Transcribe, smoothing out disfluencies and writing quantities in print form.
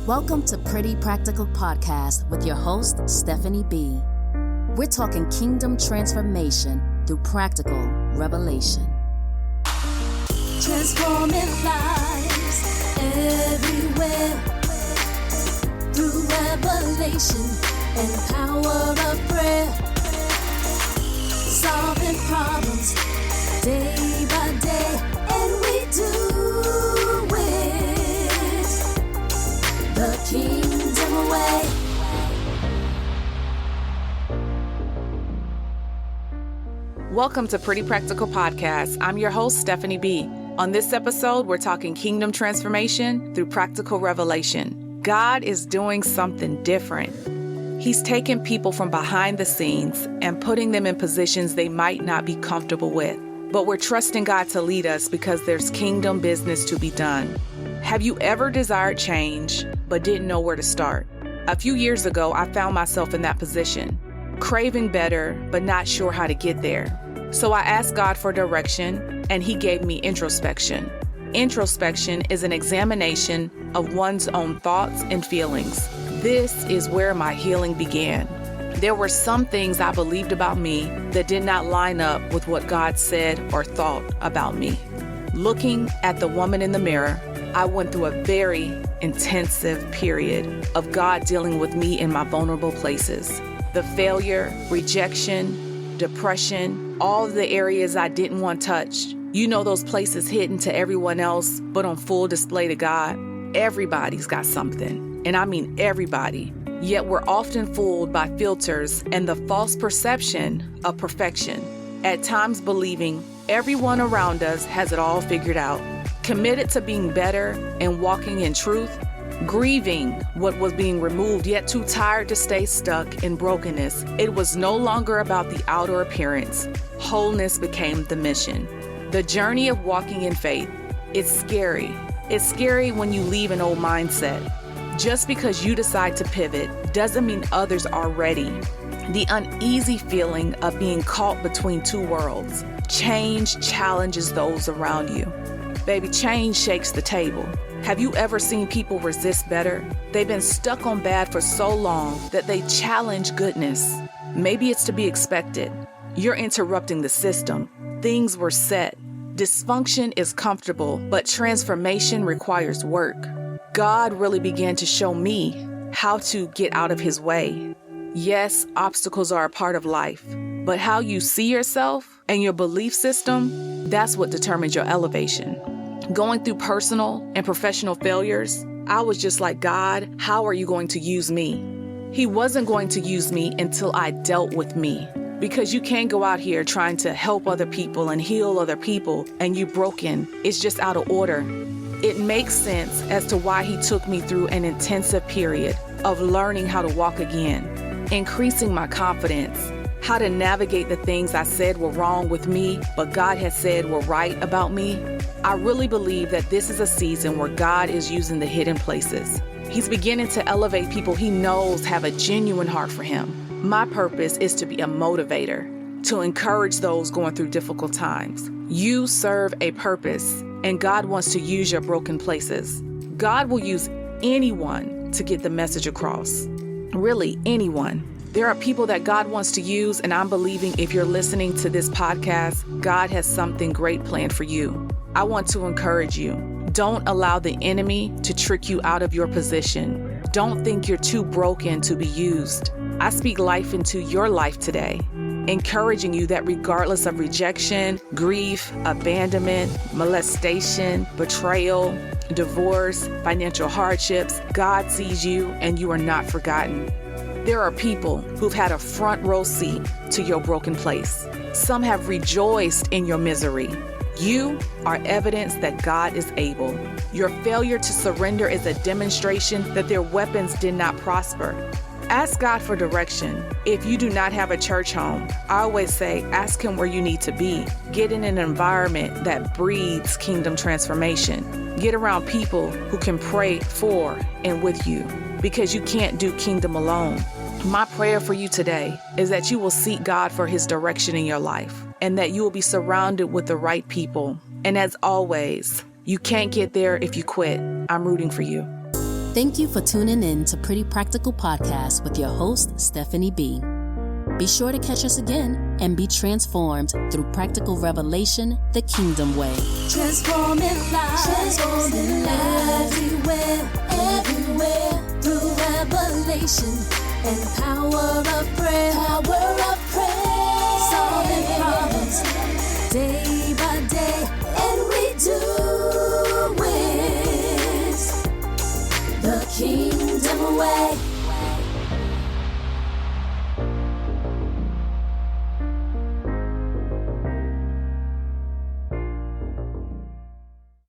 Welcome to Pretty Practical Podcast with your host, Stephanie B. We're talking kingdom transformation through practical revelation. Transforming lives everywhere through revelation and power of prayer. Solving problems day by day, and we do it the kingdom way. Welcome to Pretty Practical Podcast. I'm your host, Stephanie B. On this episode, we're talking kingdom transformation through practical revelation. God is doing something different. He's taking people from behind the scenes and putting them in positions they might not be comfortable with. But we're trusting God to lead us because there's kingdom business to be done. Have you ever desired change but didn't know where to start? A few years ago, I found myself in that position, craving better but not sure how to get there. So I asked God for direction, and He gave me introspection. Introspection is an examination of one's own thoughts and feelings. This is where my healing began. There were some things I believed about me that did not line up with what God said or thought about me. Looking at the woman in the mirror, I went through a very intensive period of God dealing with me in my vulnerable places. The failure, rejection, depression, all of the areas I didn't want touched. You know, those places hidden to everyone else, but on full display to God. Everybody's got something, and I mean everybody. Yet we're often fooled by filters and the false perception of perfection, at times believing everyone around us has it all figured out, committed to being better and walking in truth, grieving what was being removed, yet too tired to stay stuck in brokenness. It was no longer about the outer appearance. Wholeness became the mission. The journey of walking in faith, it's scary. It's scary when you leave an old mindset. Just because you decide to pivot doesn't mean others are ready. The uneasy feeling of being caught between two worlds. Change challenges those around you. Baby, change shakes the table. Have you ever seen people resist better? They've been stuck on bad for so long that they challenge goodness. Maybe it's to be expected. You're interrupting the system. Things were set. Dysfunction is comfortable, but transformation requires work. God really began to show me how to get out of His way. Yes, obstacles are a part of life, but how you see yourself and your belief system, that's what determines your elevation. Going through personal and professional failures, I was just like, God, how are you going to use me? He wasn't going to use me until I dealt with me. Because you can't go out here trying to help other people and heal other people and you broken. It's just out of order. It makes sense as to why He took me through an intensive period of learning how to walk again, increasing my confidence, how to navigate the things I said were wrong with me, but God had said were right about me. I really believe that this is a season where God is using the hidden places. He's beginning to elevate people He knows have a genuine heart for Him. My purpose is to be a motivator, to encourage those going through difficult times. You serve a purpose, and God wants to use your broken places. God will use anyone to get the message across. Really, anyone. There are people that God wants to use, and I'm believing if you're listening to this podcast, God has something great planned for you. I want to encourage you. Don't allow the enemy to trick you out of your position. Don't think you're too broken to be used. I speak life into your life today, encouraging you that regardless of rejection, grief, abandonment, molestation, betrayal, divorce, financial hardships, God sees you and you are not forgotten. There are people who've had a front row seat to your broken place. Some have rejoiced in your misery. You are evidence that God is able. Your failure to surrender is a demonstration that their weapons did not prosper. Ask God for direction. If you do not have a church home, I always say, ask Him where you need to be. Get in an environment that breeds kingdom transformation. Get around people who can pray for and with you, because you can't do kingdom alone. My prayer for you today is that you will seek God for His direction in your life, and that you will be surrounded with the right people. And as always, you can't get there if you quit. I'm rooting for you. Thank you for tuning in to Pretty Practical Podcast with your host, Stephanie B. Be sure to catch us again and be transformed through practical revelation, the kingdom way. Transforming lives, everywhere, through revelation and power of prayer.